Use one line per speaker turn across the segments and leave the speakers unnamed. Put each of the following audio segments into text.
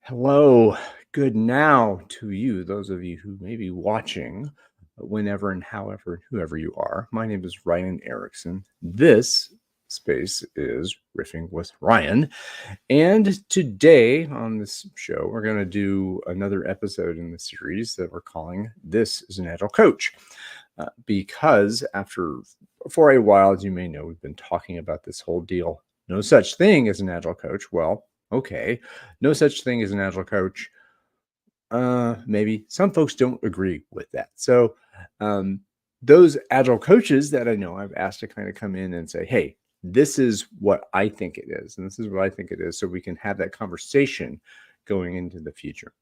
Hello, good now to you, those of you who may be watching whenever and however and whoever you are. My name is Ryan Erickson. This space is Riffing with Ryan. And today on this show, we're going to do another episode in the series that we're calling This is an Agile Coach. Because for a while, as you may know, we've been talking about this whole deal. No such thing as an Agile coach. Well, okay, no such thing as an Agile coach. Maybe some folks don't agree with that. So those Agile coaches that I know I've asked to kind of come in and say, hey, this is what I think it is, and this is what I think it is, so we can have that conversation going into the future.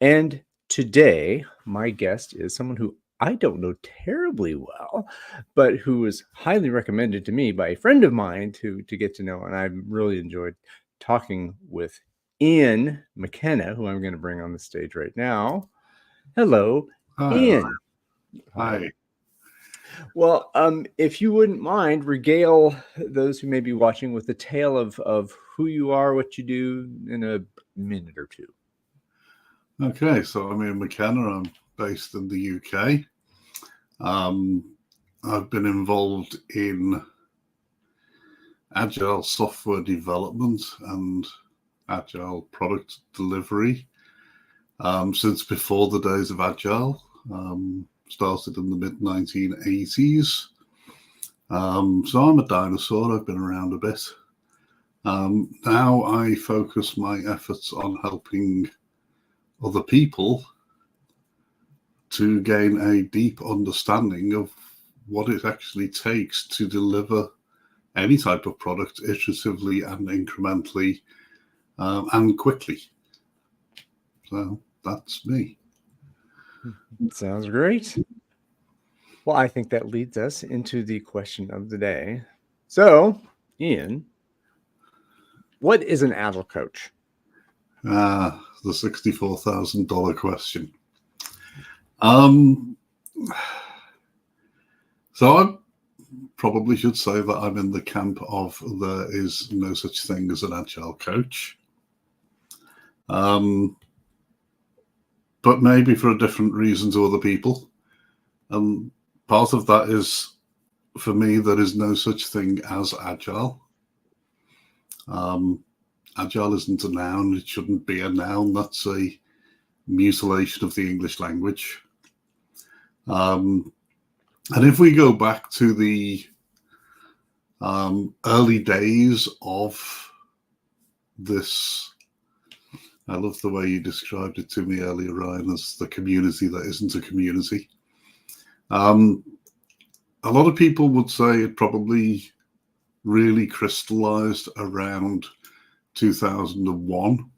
And today, my guest is someone who I don't know terribly well, but who was highly recommended to me by a friend of mine to get to know. And I've really enjoyed talking with IainMcKenna, who I'm going to bring on the stage right now. Hello, Ian.
Hi.
Well, if you wouldn't mind, regale those who may be watching with the tale of who you are, what you do in a minute or two.
Okay, so I'm IainMcKenna. I'm based in the UK. I've been involved in Agile software development and Agile product delivery since before the days of Agile. Started in the mid-1980s. So I'm a dinosaur. I've been around a bit. Now I focus my efforts on helping other people to gain a deep understanding of what it actually takes to deliver any type of product iteratively and incrementally and quickly. So that's me.
Sounds great. Well, I think that leads us into the question of the day. So, Ian, what is an Agile coach?
The $64,000 question. So I probably should say that I'm in the camp of there is no such thing as an Agile coach. But maybe for a different reason to other people. Part of that is, for me, there is no such thing as Agile. Agile isn't a noun. It shouldn't be a noun. That's a mutilation of the English language. And if we go back to the early days of this, I love the way you described it to me earlier, Ryan, as the community that isn't a community. A lot of people would say it probably really crystallized around 2001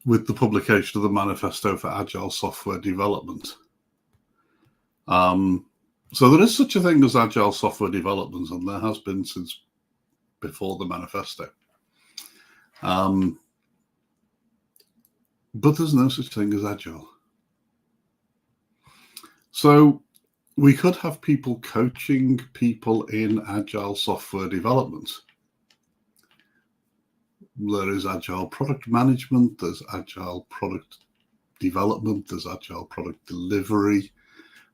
with the publication of the Manifesto for Agile Software Development. So there is such a thing as Agile software development, and there has been since before the Manifesto. But there's no such thing as Agile. So we could have people coaching people in Agile software development. There is Agile product management, there's Agile product development, there's Agile product delivery.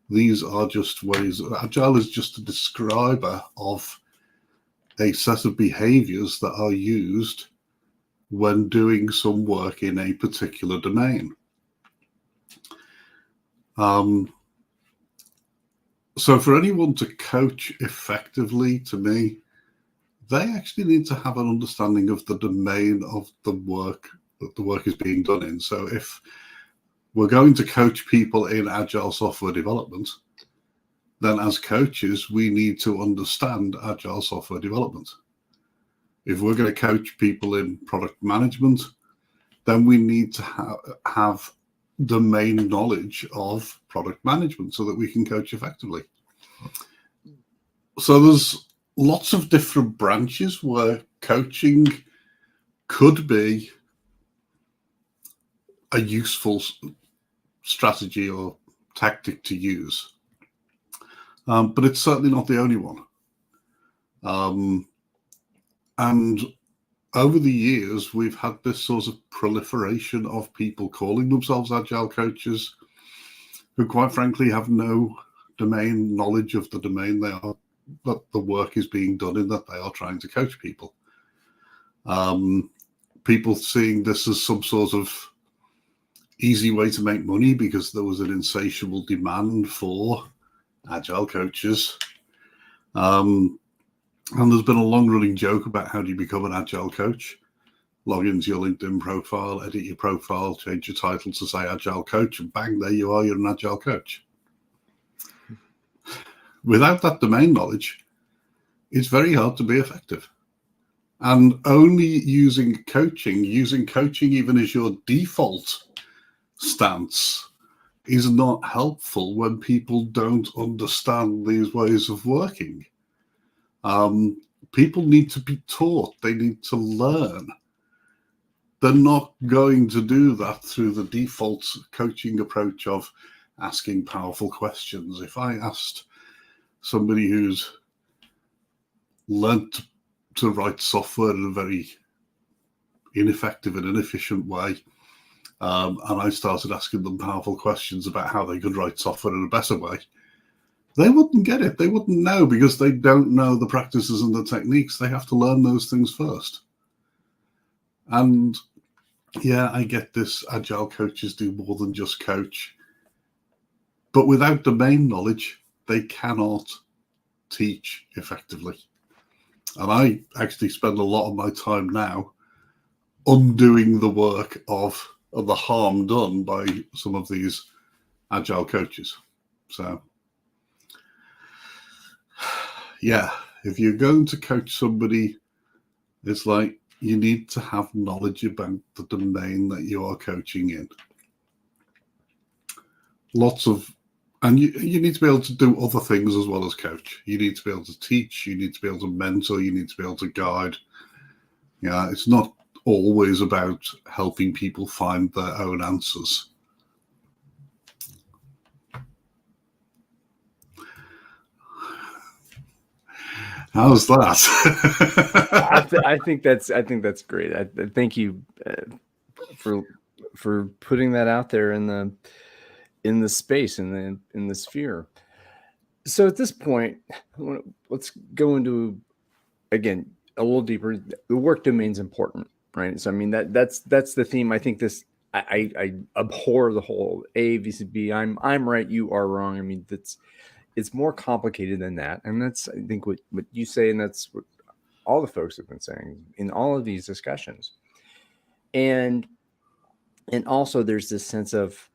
These are just ways. Agile is just a describer of a set of behaviors that are used when doing some work in a particular domain. So for anyone to coach effectively, to me, they actually need to have an understanding of the domain of the work that the work is being done in. So if we're going to coach people in Agile software development, then as coaches, we need to understand Agile software development. If we're going to coach people in product management, then we need to have domain knowledge of product management so that we can coach effectively. So there's lots of different branches where coaching could be a useful strategy or tactic to use. But it's certainly not the only one. And over the years, we've had this sort of proliferation of people calling themselves agile coaches who, quite frankly, have no domain knowledge of the domain that the work is being done in, that they are trying to coach people. People seeing this as some sort of easy way to make money because there was an insatiable demand for agile coaches. And there's been a long-running joke about how do you become an agile coach. Log into your LinkedIn profile, edit your profile, change your title to say agile coach, and bang, there you are, you're an agile coach. Without that domain knowledge, it's very hard to be effective. And only using coaching even as your default stance, is not helpful when people don't understand these ways of working. People need to be taught, they need to learn. They're not going to do that through the default coaching approach of asking powerful questions. If I asked somebody who's learned to write software in a very ineffective and inefficient way, and I started asking them powerful questions about how they could write software in a better way, they wouldn't get it. They wouldn't know because they don't know the practices and the techniques. They have to learn those things first. And yeah, I get this. Agile coaches do more than just coach. But without domain knowledge, they cannot teach effectively. And I actually spend a lot of my time now undoing the work of the harm done by some of these agile coaches. So, yeah, if you're going to coach somebody, it's like you need to have knowledge about the domain that you are coaching in. And you need to be able to do other things as well as coach. You need to be able to teach, you need to be able to mentor, you need to be able to guide. Yeah, it's not always about helping people find their own answers. How's that?
I think that's great. Thank you for putting that out there in the space, in the sphere. So at this point, let's go into, again, a little deeper. The work domain's important, right? So I mean that's the theme. I think this. I abhor the whole A versus B. I'm right, you are wrong. I mean it's more complicated than that, and that's, I think, what you say, and that's what all the folks have been saying in all of these discussions. And also there's this sense of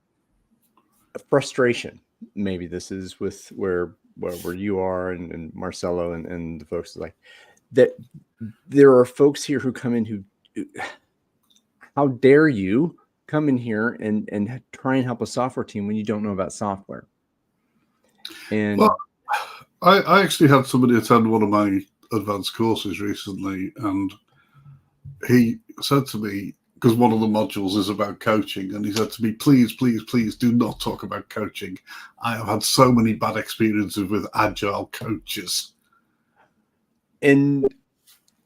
frustration. Maybe this is with where you are, and Marcelo and the folks, like that. There are folks here who come in who, how dare you come in here and try and help a software team when you don't know about software? And
well, I actually had somebody attend one of my advanced courses recently, and he said to me, because one of the modules is about coaching, and he said to me, please, please, please do not talk about coaching. I have had so many bad experiences with agile coaches.
And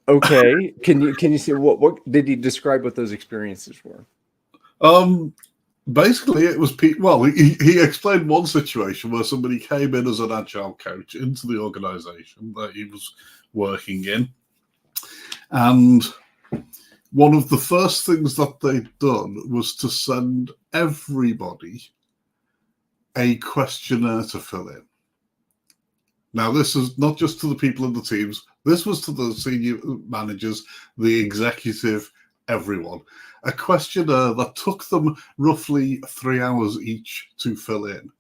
okay, can you see what did he describe what those experiences were?
Basically, it was he explained one situation where somebody came in as an agile coach into the organization that he was working in, and one of the first things that they'd done was to send everybody a questionnaire to fill in. Now, this is not just to the people in the teams. This was to the senior managers, the executive, everyone. A questionnaire that took them roughly 3 hours each to fill in.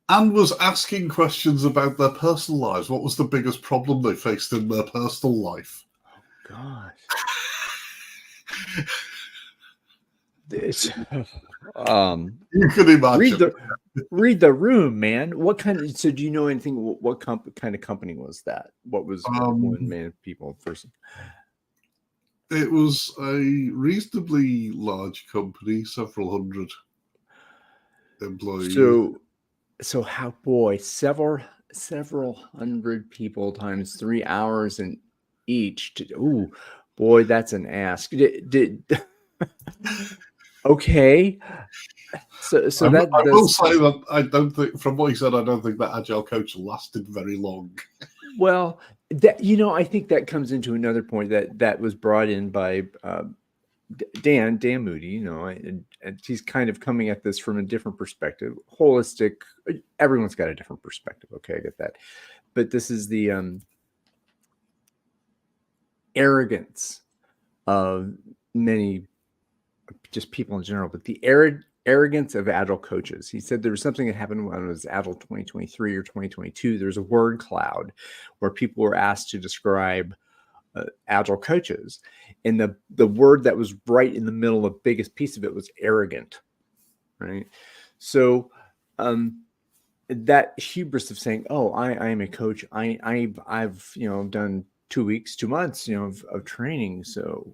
And was asking questions about their personal lives. What was the biggest problem they faced in their personal life?
Oh, gosh.
You can imagine.
Read the room, man. What kind? So, do you know anything? What kind of company was that? What was one man people person?
It was a reasonably large company, several hundred employees.
So how, boy, several hundred people times 3 hours, and each. Ooh, boy, that's an ask. Okay. So
I will
that's
say that I don't think, from what he said, I don't think that agile coach lasted very long.
well, I think that comes into another point that was brought in by Dan Moody, and he's kind of coming at this from a different perspective, holistic. Everyone's got a different perspective. Okay, I get that, but this is the arrogance of many, just people in general, but the arrogance of agile coaches. He said there was something that happened when it was Agile 2023 or 2022. There's a word cloud where people were asked to describe agile coaches, and the word that was right in the middle, the biggest piece of it, was arrogant, right? So that hubris of saying, oh, I am a coach, I've done 2 weeks, 2 months of training, so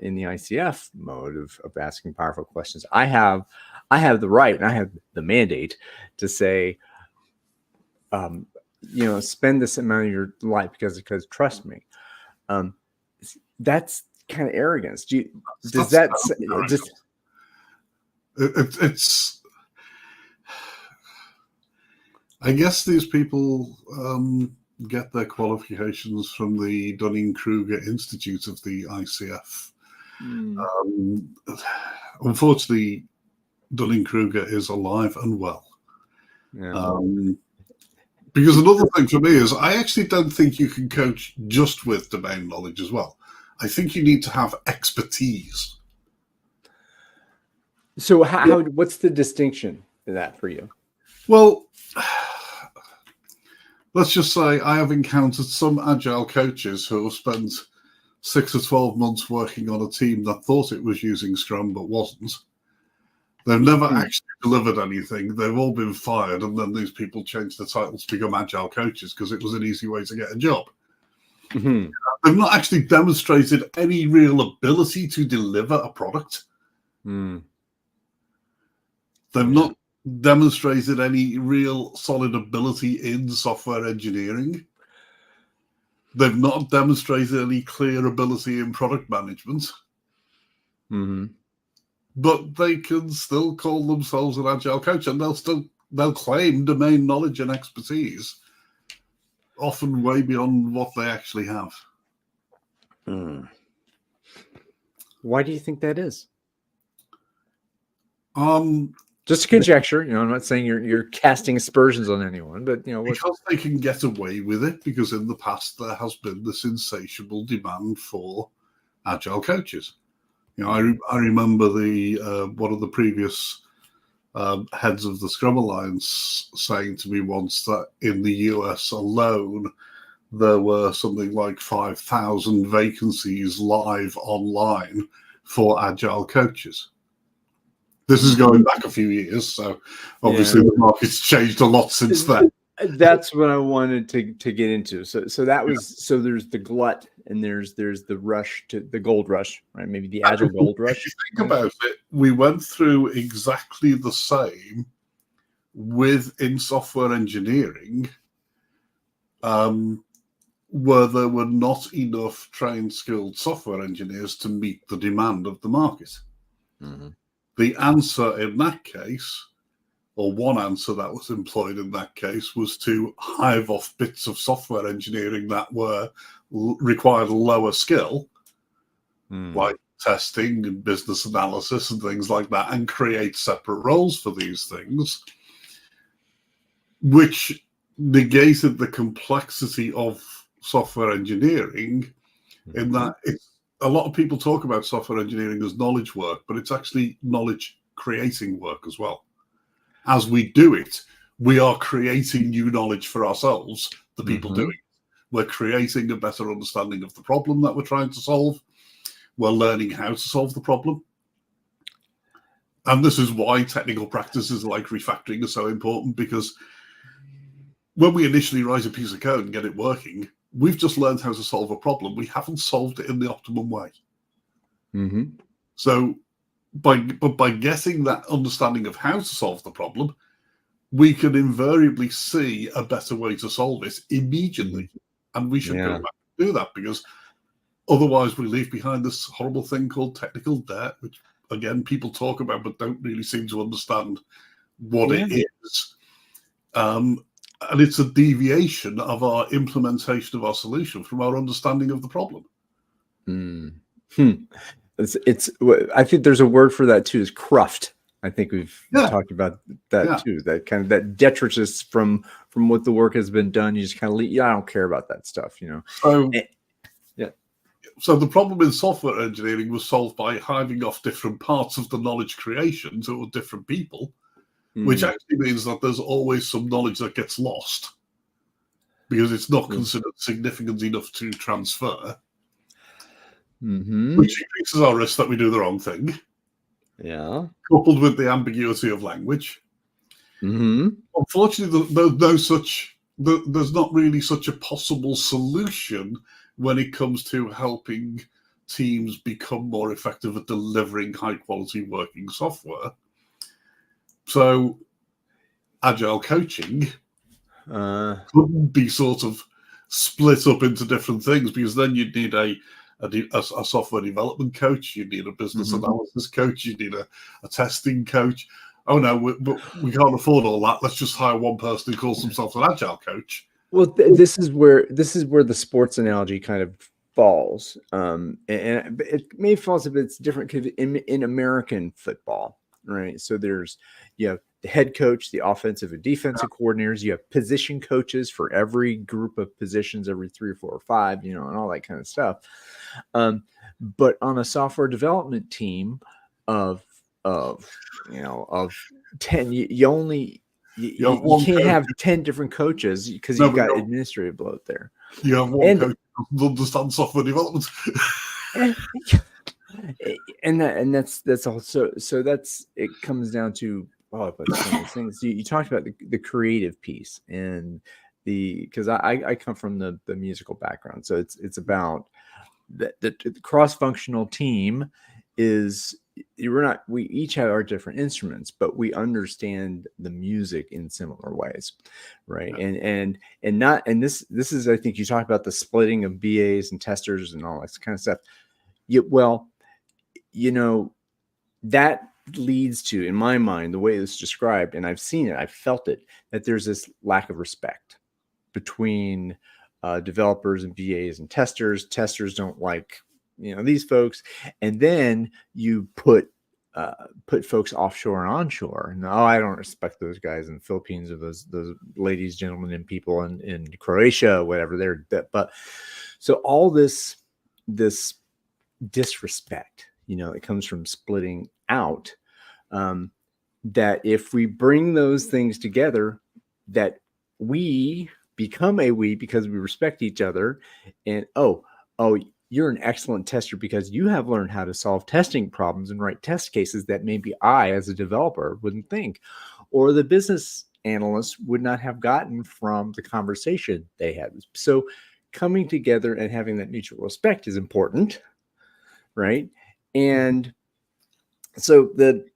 in the ICF mode of asking powerful questions, I have the right and I have the mandate to say, spend this amount of your life because trust me. That's kind of arrogance.
It's I guess these people get their qualifications from the Dunning-Kruger Institute of the ICF. Unfortunately, Dunning-Kruger is alive and well.
Yeah.
Because another thing for me is I actually don't think you can coach just with domain knowledge as well. I think you need to have expertise.
So what's the distinction in that for you?
Well, let's just say I have encountered some agile coaches who have spent 6 or 12 months working on a team that thought it was using Scrum but wasn't. They've never actually delivered anything. They've all been fired, and then these people changed the title to become agile coaches because it was an easy way to get a job.
Mm-hmm.
They've not actually demonstrated any real ability to deliver a product. They've not demonstrated any real solid ability in software engineering. They've not demonstrated any clear ability in product management. But they can still call themselves an agile coach, and they'll claim domain knowledge and expertise, often way beyond what they actually have.
Why do you think that is?
Just
a conjecture. I'm not saying you're casting aspersions on anyone, but
because they can get away with it, because in the past there has been this insatiable demand for agile coaches. I remember one of the previous heads of the Scrum Alliance saying to me once that in the US alone there were something like 5,000 vacancies live online for agile coaches. This is going back a few years, so obviously the market's changed a lot since then.
That's what I wanted to get into. So that was so there's the glut and there's the rush to the gold rush, right? Maybe the agile gold rush.
If you think about it, we went through exactly the same within software engineering, where there were not enough trained, skilled software engineers to meet the demand of the market. The answer in that case, or one answer that was employed in that case, was to hive off bits of software engineering that required lower skill, like testing and business analysis and things like that, and create separate roles for these things, which negated the complexity of software engineering in that a lot of people talk about software engineering as knowledge work, but it's actually knowledge creating work as well. As we do it, we are creating new knowledge for ourselves, the people doing it. We're creating a better understanding of the problem that we're trying to solve. We're learning how to solve the problem. And this is why technical practices like refactoring are so important, because when we initially write a piece of code and get it working, we've just learned how to solve a problem. We haven't solved it in the optimum way. So by getting that understanding of how to solve the problem, we can invariably see a better way to solve it immediately. And we should go back and do that, because Otherwise, we leave behind this horrible thing called technical debt, which, again, people talk about but don't really seem to understand what it is. And it's a deviation of our implementation of our solution from our understanding of the problem.
It's I think there's a word for that too, is cruft. I think we've talked about that too. That kind of that detritus from what the work has been done. You just kind of leave, I don't care about that stuff,
So, so the problem in software engineering was solved by hiving off different parts of the knowledge creation to different people, which actually means that there's always some knowledge that gets lost because it's not considered significant enough to transfer, which increases our risk that we do the wrong thing.
Yeah.
Coupled with the ambiguity of language. Unfortunately, there's not really such a possible solution when it comes to helping teams become more effective at delivering high-quality working software. So, agile coaching couldn't be sort of split up into different things, because then you'd need a software development coach, you need a business analysis coach, you need a testing coach. Oh no, we can't afford all that. Let's just hire one person who calls himself an agile coach.
Well, this is where the sports analogy kind of falls, and it may fall a bit different in American football, right? So you have the head coach, the offensive and defensive coordinators. You have position coaches for every group of positions, every 3 or 4 or 5, and all that kind of stuff. But on a software development team of 10, you can't have 10 different coaches because you've got administrative bloat there.
You have one coach who understands software development.
and that's also, so that's, it comes down to but some of those things you talked about, the creative piece, and because I come from the musical background, so it's about the cross-functional team is, we each have our different instruments, but we understand the music in similar ways, right? And this is, I think you talked about the splitting of BAs and testers and all that kind of stuff. That leads to, in my mind, the way it's described, and I've seen it, I've felt it, that there's this lack of respect between developers and BAs and testers. Testers don't like these folks, and then you put folks offshore and onshore. No, I don't respect those guys in the Philippines, or those ladies, gentlemen, and people in Croatia, whatever. But so all this disrespect, it comes from splitting out. That if we bring those things together, that we become because we respect each other, and you're an excellent tester because you have learned how to solve testing problems and write test cases that maybe I, as a developer, wouldn't think, or the business analysts would not have gotten from the conversation they had. So coming together and having that mutual respect is important, right? And so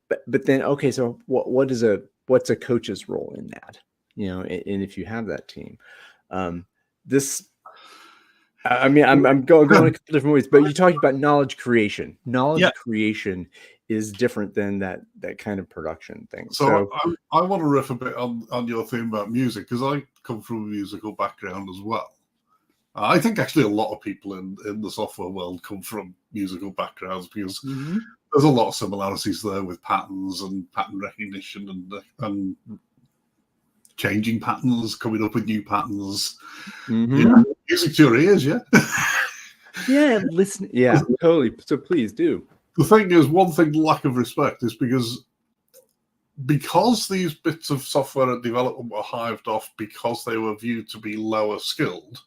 but then, okay, so what's a coach's role in that? And if you have that team, I'm going a couple different ways, but you talked about knowledge creation. Creation is different than that kind of production thing.
So I want to riff a bit on your theme about music, because I come from a musical background as well. I think actually a lot of people in the software world come from musical backgrounds, because there's a lot of similarities there with patterns and pattern recognition and changing patterns, coming up with new patterns. Music to your ears,
listen, totally. So please do.
The thing is, one thing, lack of respect, is because these bits of software development were hived off because they were viewed to be lower skilled.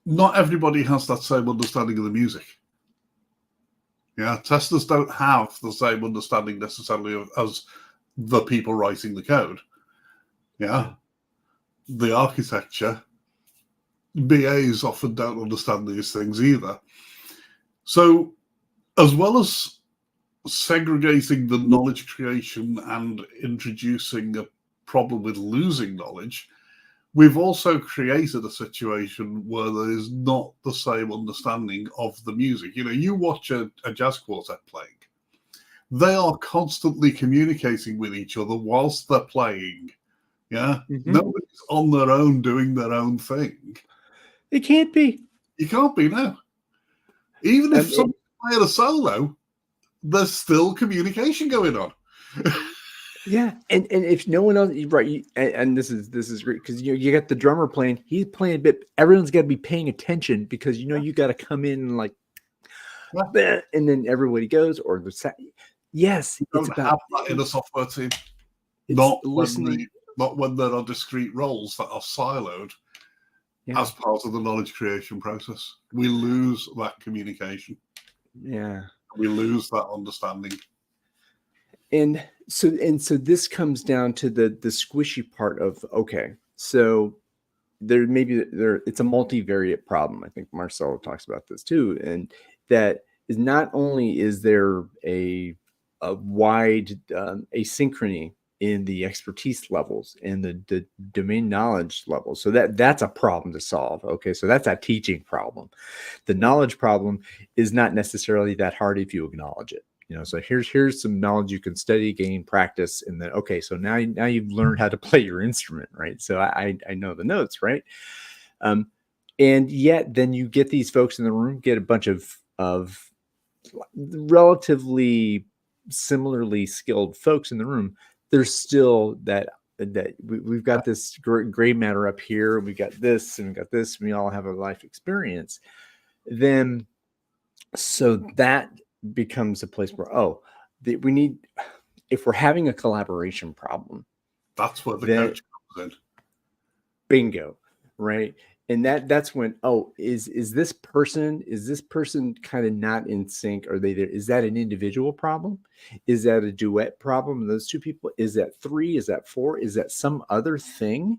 Not everybody has that same understanding of the music. Testers don't have the same understanding necessarily as the people writing the code. The architecture, BAs often don't understand these things either. So, as well as segregating the knowledge creation and introducing a problem with losing knowledge, we've also created a situation where there is not the same understanding of the music. You know, you watch a jazz quartet playing, they are constantly communicating with each other whilst they're playing. Yeah. Nobody's on their own doing their own thing.
It can't be.
You can't be now. Even if somebody's playing a solo, there's still communication going on.
Yeah, and if no one else, right? And this is great because you got the drummer playing. He's playing a bit. Everyone's got to be paying attention because you got to come in like, and then everybody goes or the yes.
You don't have that in a software team. Not listening. Not when there are discrete roles that are siloed as part of the knowledge creation process. We lose that communication.
Yeah,
we lose that understanding.
And so this comes down to the squishy part of, okay, so it's a multivariate problem. I think Marcelo talks about this too, and that is not only is there a wide asynchrony in the expertise levels and the domain knowledge levels, so that's a problem to solve. Okay, so that's a teaching problem. The knowledge problem is not necessarily that hard if you acknowledge it. So here's some knowledge you can study, gain, practice, and then okay, so now you've learned how to play your instrument, right? So I know the notes, right? And yet then you get these folks in the room, get a bunch of relatively similarly skilled folks in the room. There's still that we've got this gray matter up here, we got this, and we got this, and we all have a life experience. Then so that becomes a place where we need, if we're having a collaboration problem,
that's where the coach comes in.
Bingo, right? And that's when is this person kind of not in sync? Are they there? Is that an individual problem? Is that a duet problem? Those two people? Is that 3? Is that 4? Is that some other thing?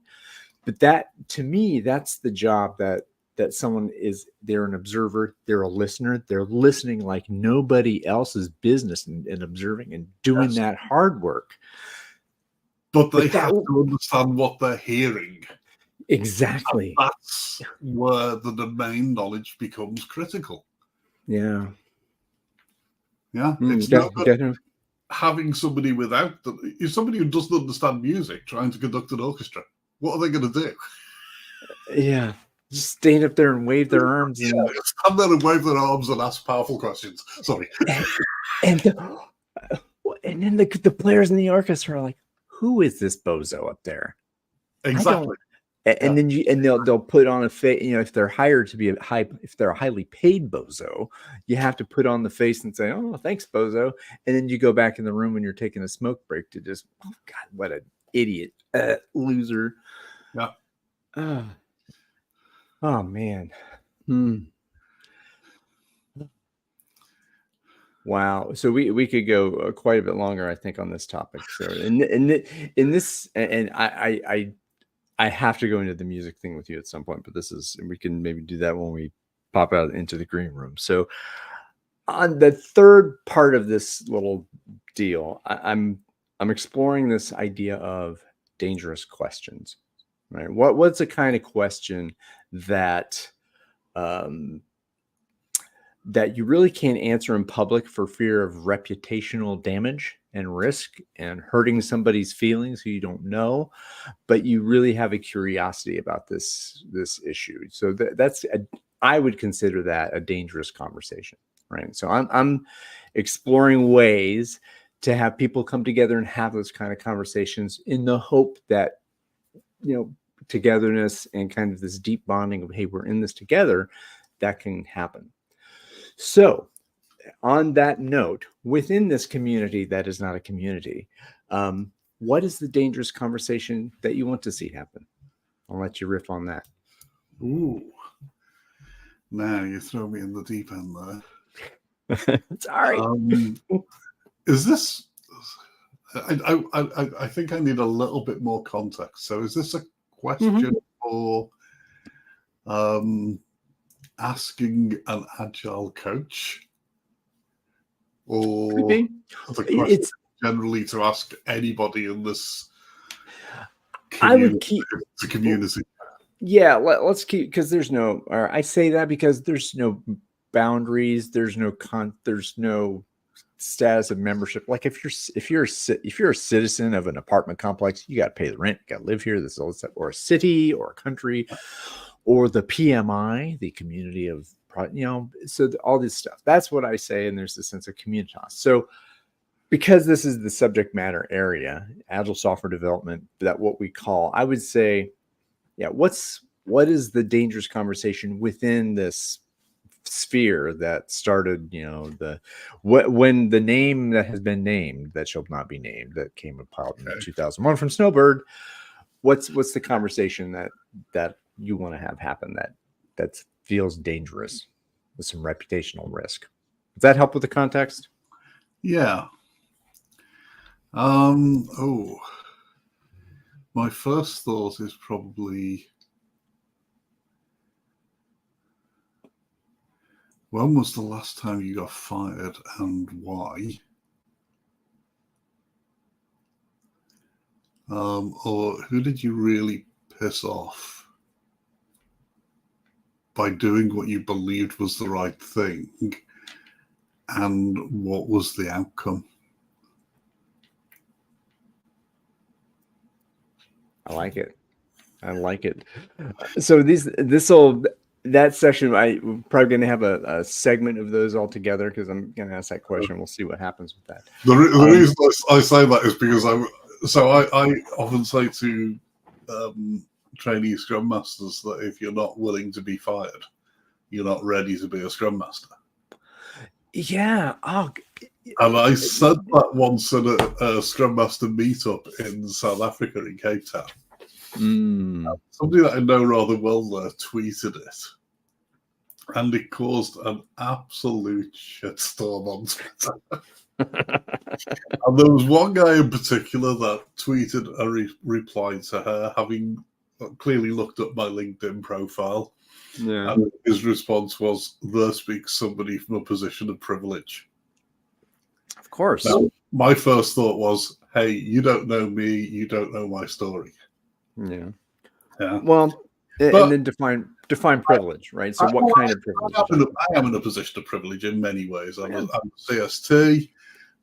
But that, to me, that's the job that someone they're an observer, they're a listener, they're listening like nobody else's business and observing and doing that hard work.
But they have to understand what they're hearing.
Exactly.
And that's where the domain knowledge becomes critical.
Yeah.
Yeah. It's not good having somebody somebody who doesn't understand music trying to conduct an orchestra. What are they going to do? Yeah.
Just stand up there and wave their arms.
And stand there and wave their arms and ask powerful questions. Sorry.
And then the players in the orchestra are like, "Who is this bozo up there?"
Exactly.
And then they'll put on a face. If they're hired to be if they're a highly paid bozo, you have to put on the face and say, "Oh, thanks, bozo." And then you go back in the room when you're taking a smoke break to just, "Oh God, what an idiot, loser."
Yeah.
Oh man. Wow. So we could go quite a bit longer, I think, on this topic. So in this, and I have to go into the music thing with you at some point, but we can maybe do that when we pop out into the green room. So on the third part of this little deal, I'm exploring this idea of dangerous questions. Right? What's a kind of question that that you really can't answer in public for fear of reputational damage and risk and hurting somebody's feelings who you don't know, but you really have a curiosity about this issue. So I would consider that a dangerous conversation, right? So I'm exploring ways to have people come together and have those kind of conversations in the hope that, togetherness and kind of this deep bonding of, hey, we're in this together, that can happen. So on that note, within this community that is not a community, what is the dangerous conversation that you want to see happen? I'll let you riff on that.
Ooh. Now you throw me in the deep end there.
Sorry.
Is this... I think I need a little bit more context. So is this a question for asking an agile coach, or the question generally to ask anybody in this?
I would keep
the community.
Yeah, let's keep, because there's no, or I say that because there's no boundaries, there's no status of membership. Like if you're a citizen of an apartment complex, you got to pay the rent, you got to live here. This is all stuff, or a city, or a country, or the PMI, the community of, so all this stuff. That's what I say, and there's a sense of communitas. So because this is the subject matter area, agile software development, that what we call, I would say, yeah, what is the dangerous conversation within this sphere that started, when the name that has been named that shall not be named, that came about in 2001 from Snowbird. What's the conversation that you want to have happen that feels dangerous with some reputational risk? Does that help with the context?
Yeah. My first thought is probably, when was the last time you got fired and why? Or who did you really piss off by doing what you believed was the right thing? And what was the outcome?
I like it. So that session, I'm probably going to have a segment of those all together, because I'm going to ask that question. We'll see what happens with that.
The reason I say that is because I often say to trainee Scrum Masters that if you're not willing to be fired, you're not ready to be a Scrum Master.
Yeah. Oh.
And I said that once at a Scrum Master meetup in South Africa, in Cape Town. Somebody that I know rather well there tweeted it, and it caused an absolute shitstorm on Twitter. And there was one guy in particular that tweeted a reply to her, having clearly looked up my LinkedIn profile.
Yeah.
And his response was, "There speaks somebody from a position of privilege."
Of course.
Now, my first thought was, hey, you don't know me, you don't know my story.
Yeah.
Well,
and then define privilege, right? So what kind of privilege?
I am in a position of privilege in many ways. I'm a CST.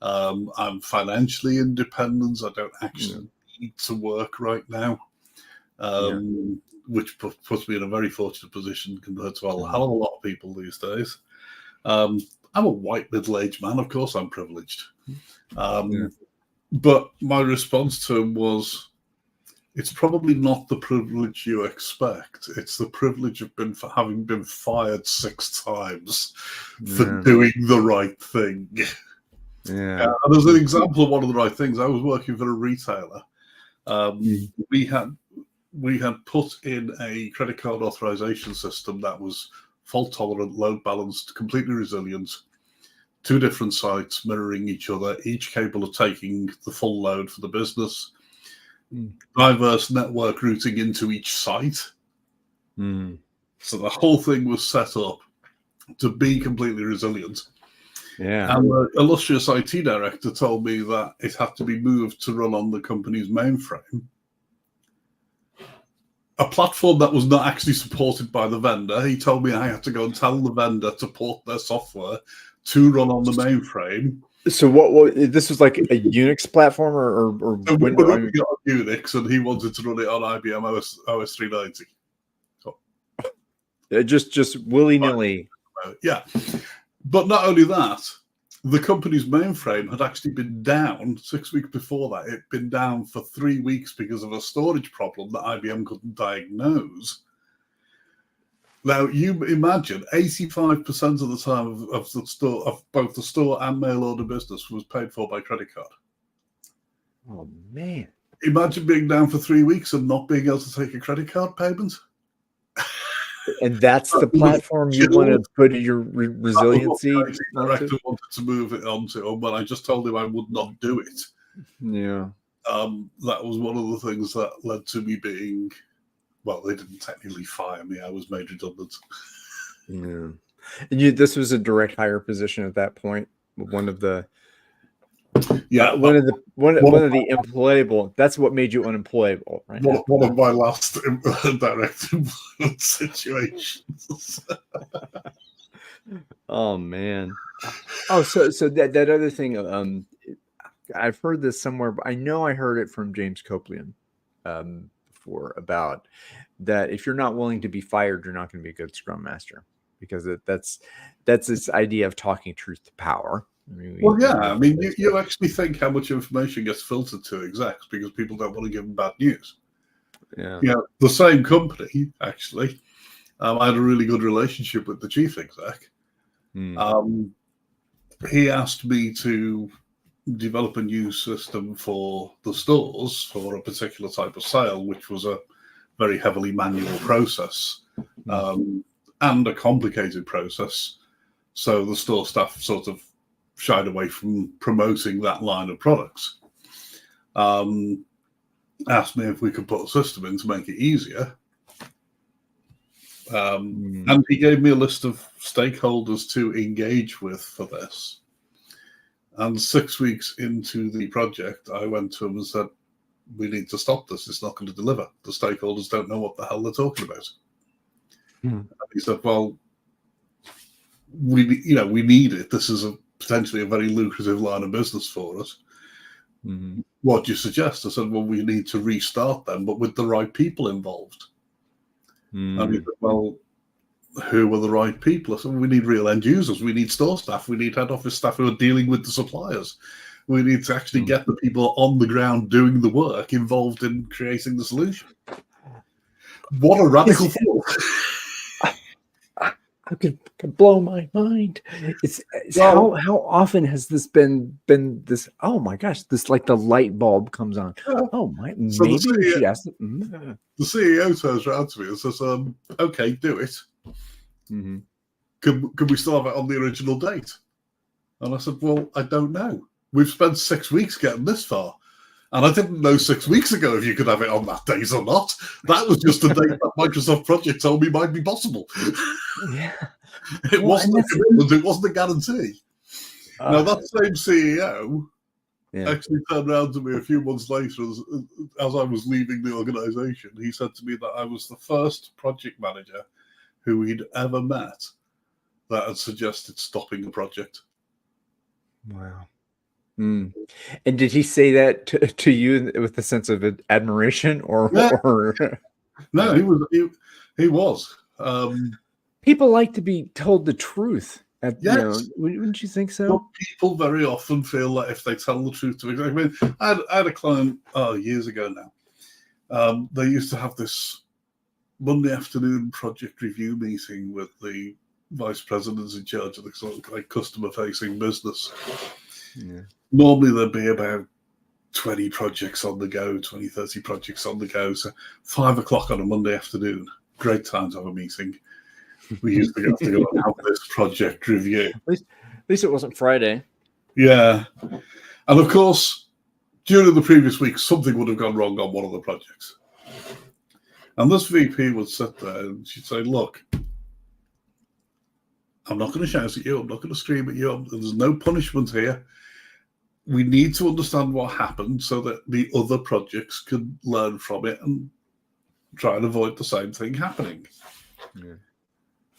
I'm financially independent. I don't actually need to work right now, which puts me in a very fortunate position compared to a hell of a lot of people these days. I'm a white middle-aged man. Of course, I'm privileged. But my response to him was, it's probably not the privilege you expect. It's the privilege of having been fired 6 times for doing the right thing. And as an example of one of the right things, I was working for a retailer. We had put in a credit card authorization system that was fault tolerant, load balanced, completely resilient. 2 different sites mirroring each other, each capable of taking the full load for the business. Diverse network routing into each site. So the whole thing was set up to be completely resilient. And the illustrious IT director told me that it had to be moved to run on the company's mainframe. A platform that was not actually supported by the vendor. He told me I had to go and tell the vendor to port their software to run on the mainframe.
So what this was like a Unix platform or
Windows? We got Unix, and he wanted to run it on IBM OS 390.
Just willy-nilly.
Yeah. But not only that, the company's mainframe had actually been down 6 weeks before that. It'd been down for 3 weeks because of a storage problem that IBM couldn't diagnose. Now, you imagine 85% of the time of the store, of both the store and mail order business, was paid for by credit card.
Oh, man.
Imagine being down for 3 weeks and not being able to take a credit card payment.
And that's the platform you want to put your resiliency.
The director wanted to move it onto, but I just told him I would not do it.
Yeah.
That was one of the things that led to me being, well, they didn't technically fire me. I was made redundant.
Yeah. And this was a direct hire position at that point. One of the
Yeah,
one of the employable. That's what made you unemployable, right?
One of my last direct influence situations.
Oh man. Oh, so that other thing. I've heard this somewhere, but I know I heard it from James Copeland before about that. If you're not willing to be fired, you're not going to be a good Scrum Master, because that's this idea of talking truth to power. I mean,
you actually think how much information gets filtered to execs because people don't want to give them bad news.
Yeah.
The same company, actually, I had a really good relationship with the chief exec. He asked me to develop a new system for the stores for a particular type of sale, which was a very heavily manual process and a complicated process. So the store staff sort of shied away from promoting that line of products. Asked me if we could put a system in to make it easier. And he gave me a list of stakeholders to engage with for this. And 6 weeks into the project, I went to him and said, we need to stop this. It's not going to deliver. The stakeholders don't know what the hell they're talking about. And he said, well, we need it. This is potentially a very lucrative line of business for us. What do you suggest? I said, well, we need to restart them, but with the right people involved. And he said, well, who are the right people? I said, we need real end users. We need store staff. We need head office staff who are dealing with the suppliers. We need to actually get the people on the ground doing the work involved in creating the solution. What a radical thought.
I could blow my mind. It's how often has this been this? Oh my gosh, this like the light bulb comes on. Oh my,
so
maybe we should ask
them. The CEO turns around to me and says, "Okay, do it. Can we still have it on the original date?" And I said, "Well, I don't know. We've spent 6 weeks getting this far. And I didn't know 6 weeks ago if you could have it on that date or not. That was just a date that Microsoft Project told me might be possible."
Yeah.
It wasn't a commitment, it wasn't a guarantee. Now, that same CEO actually turned around to me a few months later as I was leaving the organization. He said to me that I was the first project manager who he'd ever met that had suggested stopping the project.
Wow. And did he say that to you with a sense of admiration or?
No, he was.
People like to be told the truth. Wouldn't you think so?
Well, people very often feel that if they tell the truth to execs. I mean, I had a client years ago now. They used to have this Monday afternoon project review meeting with the vice presidents in charge of the sort of like customer-facing business. Yeah. Normally there'd be about 20 projects on the go, 20, 30 projects on the go. So 5 o'clock on a Monday afternoon, great time to have a meeting. We used to have to go and have this project review.
At least it wasn't Friday.
Yeah. And of course, during the previous week, something would have gone wrong on one of the projects. And this VP would sit there and she'd say, look, I'm not going to shout at you. I'm not going to scream at you. There's no punishment here. We need to understand what happened so that the other projects can learn from it and try and avoid the same thing happening. Yeah.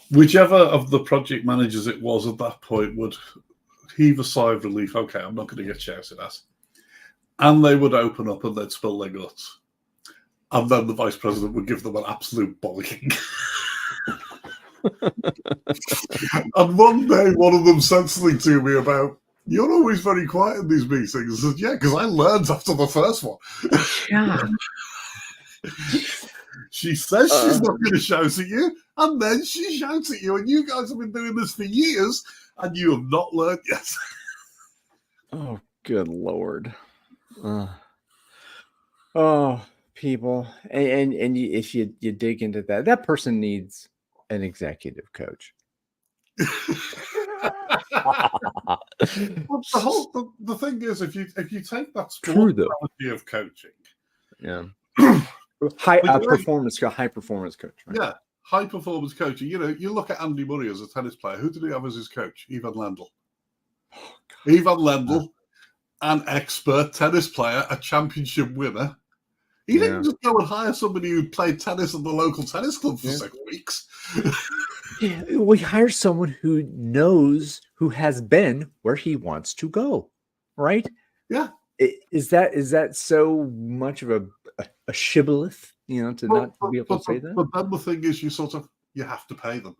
Whichever of the project managers it was at that point would heave a sigh of relief. Okay, I'm not going to get shouted at. And they would open up and they'd spill their guts. And then the vice president would give them an absolute bollocking. And one day, one of them said something to me about, "You're always very quiet in these meetings." I said, "Yeah, because I learned after the first one."
Yeah.
She says she's not going to shout at you, and then she shouts at you, and you guys have been doing this for years, and you have not learned yet.
Oh, good Lord. Oh, people. And if you dig into that person needs an executive coach.
Well, the thing is, if you take that sport analogy of coaching,
high performance coach, right?
Yeah, high performance coaching. You look at Andy Murray as a tennis player. Who did he have as his coach? Ivan Lendl. Ivan Lendl an expert tennis player, a championship winner. He didn't just go and hire somebody who played tennis at the local tennis club for 6 weeks.
Yeah, we hire someone who knows, who has been where he wants to go, right?
Yeah.
Is that so much of a shibboleth, to not be able to say that?
But then the thing is, you have to pay them.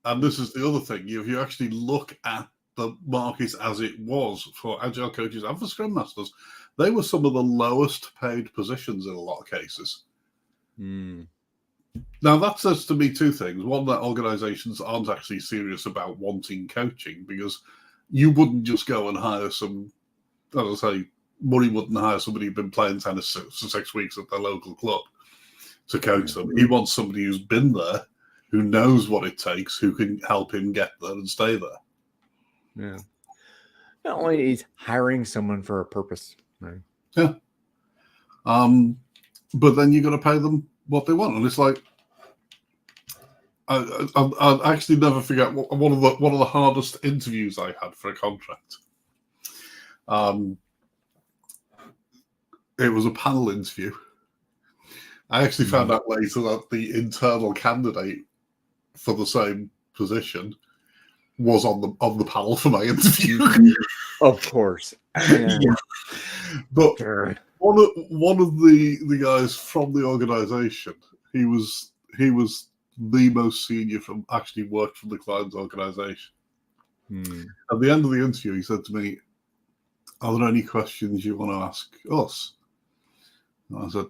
And this is the other thing. If you actually look at the market as it was for agile coaches and for scrum masters, they were some of the lowest paid positions in a lot of cases. Now, that says to me two things. One, that organizations aren't actually serious about wanting coaching, because you wouldn't just go and hire some, as I say, Murray wouldn't hire somebody who'd been playing tennis for 6 weeks at their local club to coach them. He wants somebody who's been there, who knows what it takes, who can help him get there and stay there.
Yeah. Not only he's hiring someone for a purpose, right?
Yeah. But then you got to pay them what they want, and it's like I'll actually never forget one of the hardest interviews I had for a contract. It was a panel interview. I actually found out later that the internal candidate for the same position was on the panel for my interview.
Of course. Yeah.
But one of the guys from the organization, he was the most senior from actually worked for the client's organization. At the end of the interview, he said to me, "Are there any questions you want to ask us?" And I said,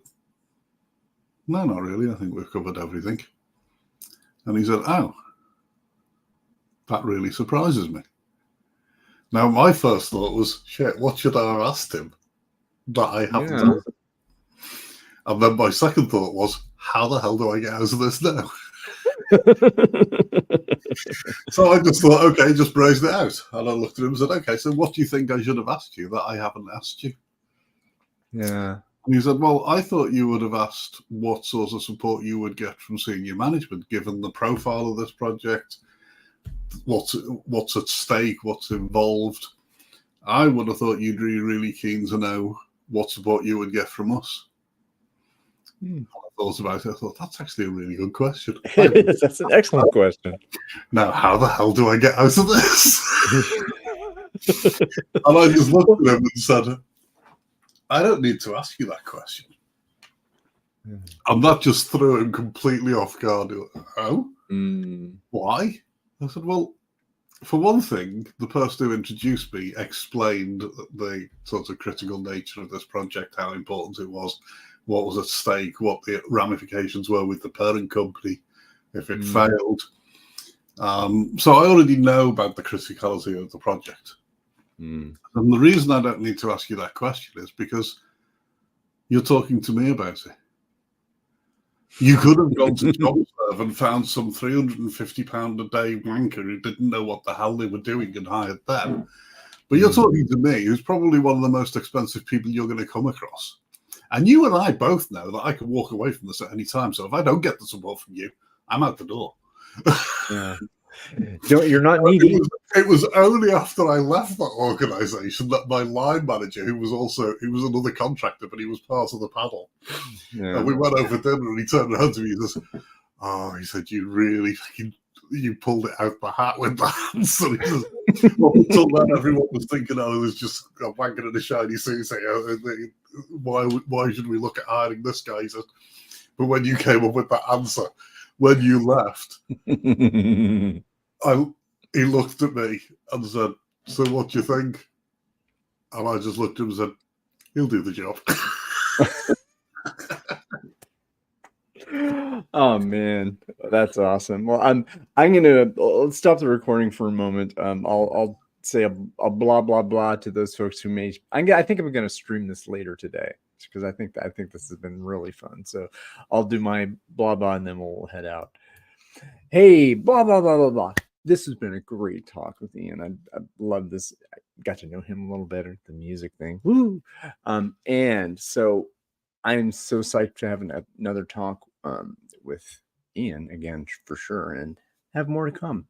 "No, not really. I think we've covered everything." And he said, "Oh, that really surprises me." Now, my first thought was, shit, what should I have asked him that I haven't asked him? And then my second thought was, how the hell do I get out of this now? So I just thought, okay, just brazen it out. And I looked at him and said, okay, so what do you think I should have asked you that I haven't asked you?
Yeah.
And he said, well, I thought you would have asked what sort of support you would get from senior management, given the profile of this project, what's at stake, what's involved. I would have thought you'd be really keen to know what support you would get from us. I thought about it. I thought, that's actually a really good question.
That's an excellent question.
Now, how the hell do I get out of this? And I just looked at him and said, I don't need to ask you that question. And that just threw him completely off guard. Oh? Why? I said, well, for one thing, the person who introduced me explained the sort of critical nature of this project, how important it was, what was at stake, what the ramifications were with the parent company if it failed. So I already know about the criticality of the project. And the reason I don't need to ask you that question is because you're talking to me about it. You could have gone to JobServe and found some £350 a day wanker who didn't know what the hell they were doing and hired them. But you're talking to me, who's probably one of the most expensive people you're going to come across. And you and I both know that I can walk away from this at any time. So if I don't get the support from you, I'm out the door.
Yeah. You're not needy.
It was only after I left that organization that my line manager, he was another contractor, but he was part of the panel. Yeah. And we went over dinner and he turned around to me and said, "Oh," he said, you pulled it out the hat with that answer." He says, well, until then, everyone was thinking, oh, it was just a wanker in a shiny suit. Why should we look at hiring this guy? He said, but when you came up with that answer, when you left, he looked at me and said, "So what do you think?" And I just looked at him and said, "He'll do the job."
Oh man, that's awesome. Well, I'm gonna let's stop the recording for a moment. I'll say a blah blah blah to those folks who may. I think I'm gonna stream this later today because I think this has been really fun. So I'll do my blah blah and then we'll head out. Hey, blah blah blah blah blah. This has been a great talk with Ian. I love this. I got to know him a little better. The music thing, woo! And so I'm so psyched to have another talk with Ian again for sure, and have more to come.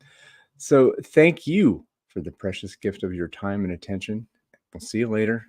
So thank you for the precious gift of your time and attention. I'll see you later.